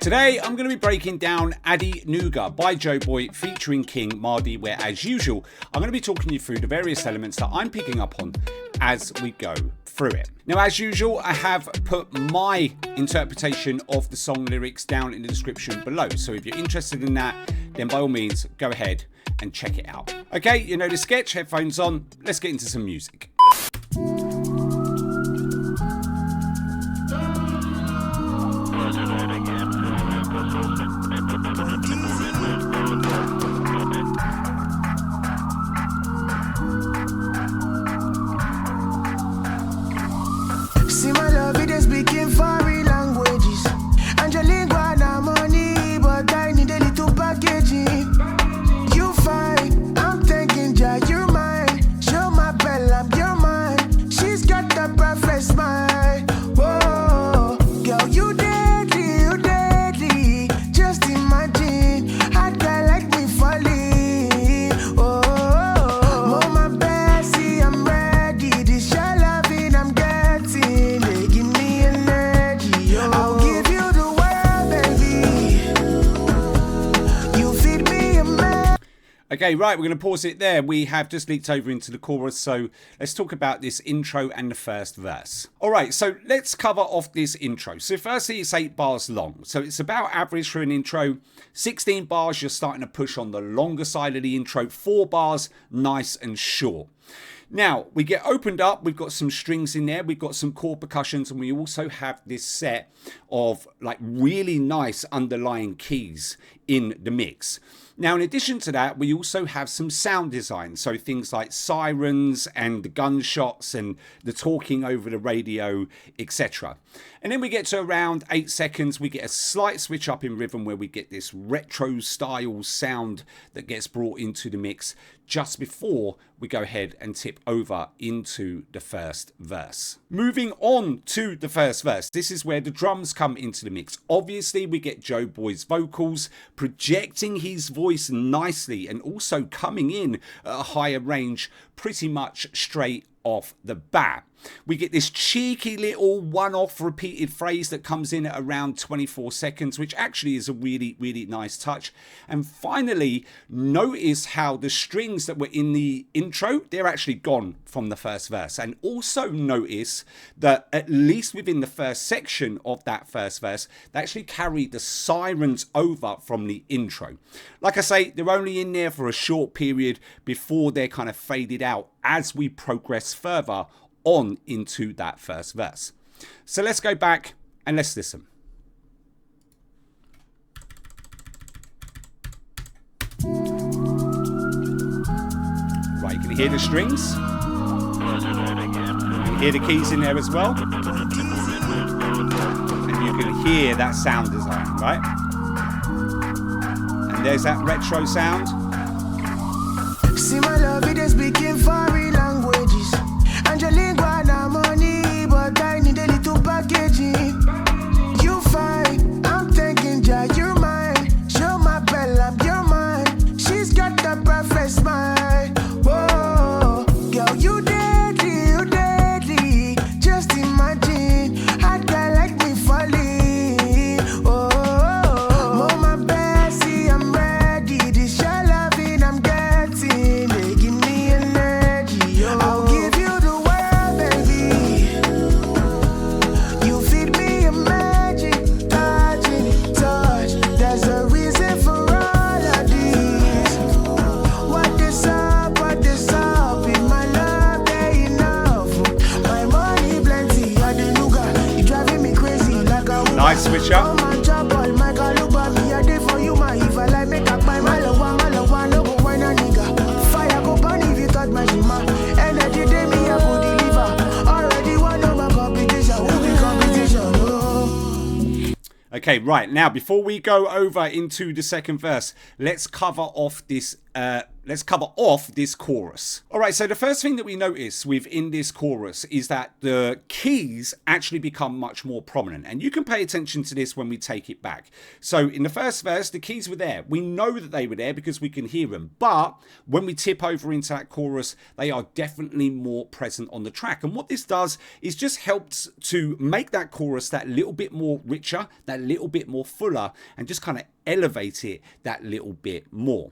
Today, I'm going to be breaking down Adenuga by Joeboy featuring Qing Madi, where as usual, I'm going to be talking you through the various elements that I'm picking up on as we go through it. Now, as usual, I have put my interpretation of the song lyrics down in the description below. So if you're interested in that, then by all means, go ahead and check it out. Okay, you know the sketch, headphones on, let's get into some music. See my love, it is speaking foreign languages. And your lingua na money, but I need a little packaging. You fine, I'm thinking, yeah, you're mine. Show my bell, I'm your mine. She's got the perfect smile. Whoa, girl, you deadly. Just imagine, hot guy like me falling. Oh, my Bessie, I'm ready. This your loving, I'm getting. They give me energy. I'll give you the world, baby. You feed me a man. Okay, right, we're going to pause it there. We have just leaked over into the chorus, so let's talk about this intro and the first verse. All right, so let's cover off this intro. So firstly, it's 8 bars long. So it's about average for an intro. 16 bars, you're starting to push on the longer side of the intro. 4 bars, nice and short. Now, we get opened up, we've got some strings in there, we've got some chord percussions, and we also have this set of like really nice underlying keys in the mix. Now, in addition to that, we also have some sound design. So things like sirens and the gunshots and the talking over the radio, etc. And then we get to around 8 seconds, we get a slight switch up in rhythm where we get this retro style sound that gets brought into the mix just before we go ahead and tip over into the first verse. Moving on to the first verse, this is where the drums come into the mix. Obviously, we get Joeboy's vocals projecting his voice nicely and also coming in at a higher range pretty much straight off the bat. We get this cheeky little one-off repeated phrase that comes in at around 24 seconds, which actually is a really, really nice touch. And finally, notice how the strings that were in the intro, they're actually gone from the first verse. And also notice that at least within the first section of that first verse, they actually carry the sirens over from the intro. Like I say, they're only in there for a short period before they're kind of faded out as we progress further on into that first verse. So let's go back and let's listen. Right, you can hear the strings. You can hear the keys in there as well. And you can hear that sound design, right? And there's that retro sound. See my love, it is speaking foreign languages. And your lingua na money, but I need a little packaging. You fine, I'm thinking, yeah, you're mine. Show my bell, I'm your mine. She's got the perfect smile. Whoa, girl, you deadly. Just imagine, hot guy like me falling. Oh, my Bessie, I'm ready. This your loving, I'm getting. They give me energy. I'll give you the world, baby. You feed me a magic, touch. There's a reason for all of this. What is up? In my love, there enough. My money plenty, Adenuga. You driving me crazy like a Nice switch up. my job, all my caluba, me a day for you, my if I like make up my malawa, no go wine a nigga. Fire go burn if you touch my shima. Energy day me I go deliver. Already one of my competition, who be competition? Oh. Okay, right, now before we go over into the second verse, let's cover off this let's cover off this chorus. All right, so the first thing that we notice within this chorus is that the keys actually become much more prominent, and you can pay attention to this when we take it back. So in the first verse, the keys were there. We know that they were there because we can hear them, but when we tip over into that chorus, they are definitely more present on the track. And what this does is just helps to make that chorus that little bit more richer, that little bit more fuller, and just kind of elevate it that little bit more.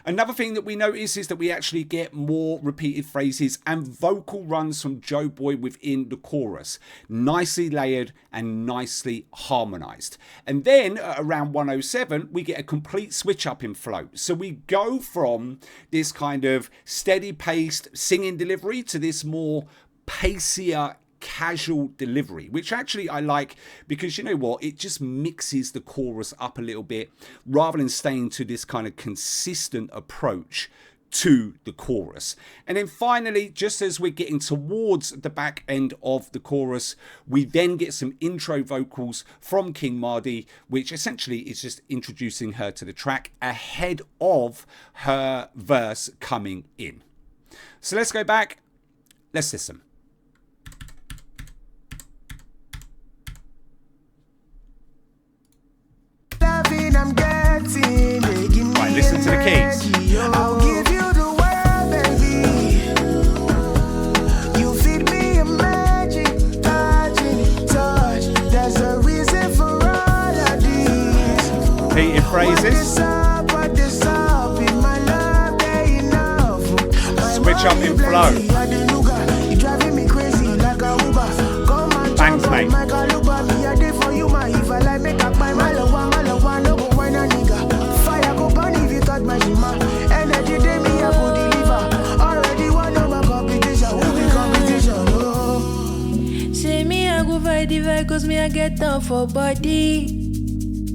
Another thing that we notice is that we actually get more repeated phrases and vocal runs from Joeboy within the chorus, nicely layered and nicely harmonized. And then at around 107 we get a complete switch up in flow. So we go from this kind of steady paced singing delivery to this more pacier casual delivery, which actually I like, because you know what, it just mixes the chorus up a little bit rather than staying to this kind of consistent approach to the chorus. And then finally, just as we're getting towards the back end of the chorus, we then get some intro vocals from Qing Madi, which essentially is just introducing her to the track ahead of her verse coming in. So let's go back, let's listen. I'm getting, right, listen to the keys. I'll give you the world, baby. You feed me a magic, touch. There's a reason for all of these. Repeated phrases. What this up in my love, they enough. Switch up in flow. Adenuga, you driving me crazy like a Uber. Come on, thanks, mate. My Galuba, me a day for you, my if I like make up my malawa. Cause me I get down for body,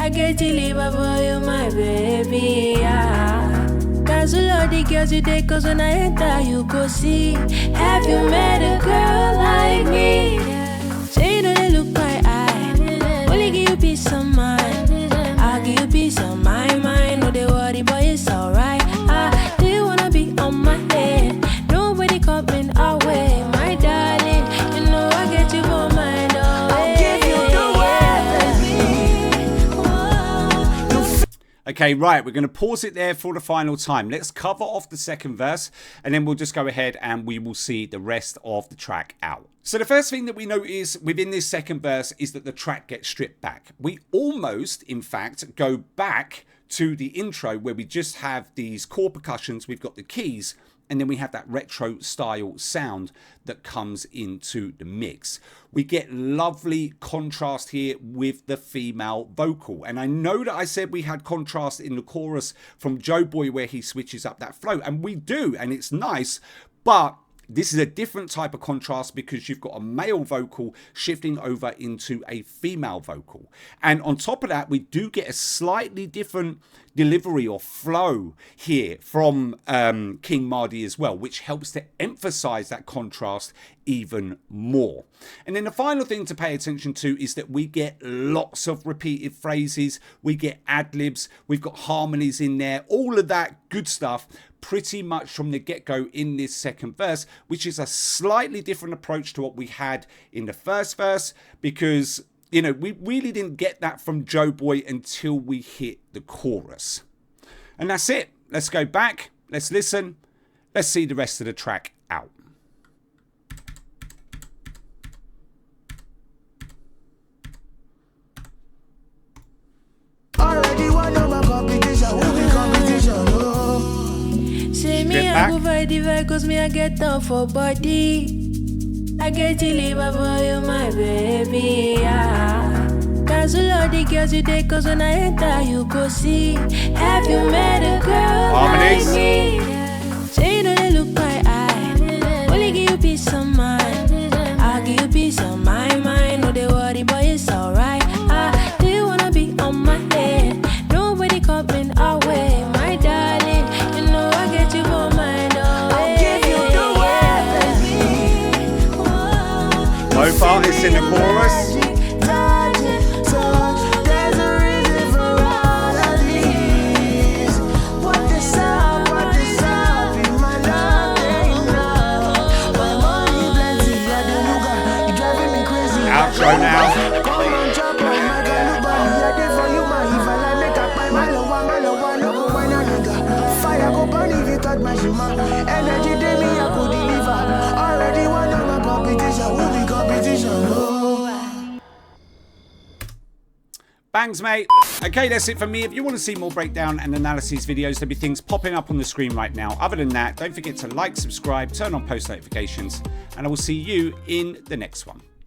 I get to liver for you, my baby. Cancel all the girls you take, cause when I enter you go see. Have you met a girl like me? Say you know they look my eye, only give you peace of mind. I'll give you peace of my mind. No they worry, boy, it's alright. Do you wanna be on my head? Nobody coming our way, my darling. You know I get you for mine. Okay, right, we're going to pause it there for the final time. Let's cover off the second verse, and then we'll just go ahead and we will see the rest of the track out. So the first thing that we notice within this second verse is that the track gets stripped back. We almost, in fact, go back to the intro where we just have these chord percussions, we've got the keys, and then we have that retro style sound that comes into the mix. We get lovely contrast here with the female vocal. And I know that I said we had contrast in the chorus from Joeboy where he switches up that flow, and we do, and it's nice, but this is a different type of contrast because you've got a male vocal shifting over into a female vocal. And on top of that, we do get a slightly different delivery or flow here from Qing Madi as well, which helps to emphasize that contrast even more. And then the final thing to pay attention to is that we get lots of repeated phrases, we get ad-libs, we've got harmonies in there, all of that good stuff pretty much from the get-go in this second verse, which is a slightly different approach to what we had in the first verse, because you know, we really didn't get that from Joeboy until we hit the chorus. And that's it. Let's go back, let's listen, let's see the rest of the track out. Already one of my competition, will be competition. Say me I go fight the vibe, cause me I get down for body. I get to live for you, my baby. Cancel all the girls you take, cause when I enter you go see. Have you met a girl Harmonies. like me? Say you know they look my eye, only give you peace of mind. I'll give you peace of my mind. No they worry, boy, it's alright. Do you wanna be on my head? Nobody coming our way, my darling. You know I get you for mine. I'll give you the world, baby. Both artists in the chorus. There's a reason for all of these. What this up, what Energy day me I could deliver. Already one of my competition, who be competition? Oh. Bangs, mate. Okay, that's it from me. If you want to see more breakdown and analyses videos, there'll be things popping up on the screen right now. Other than that, don't forget to like, subscribe, turn on post notifications, and I will see you in the next one.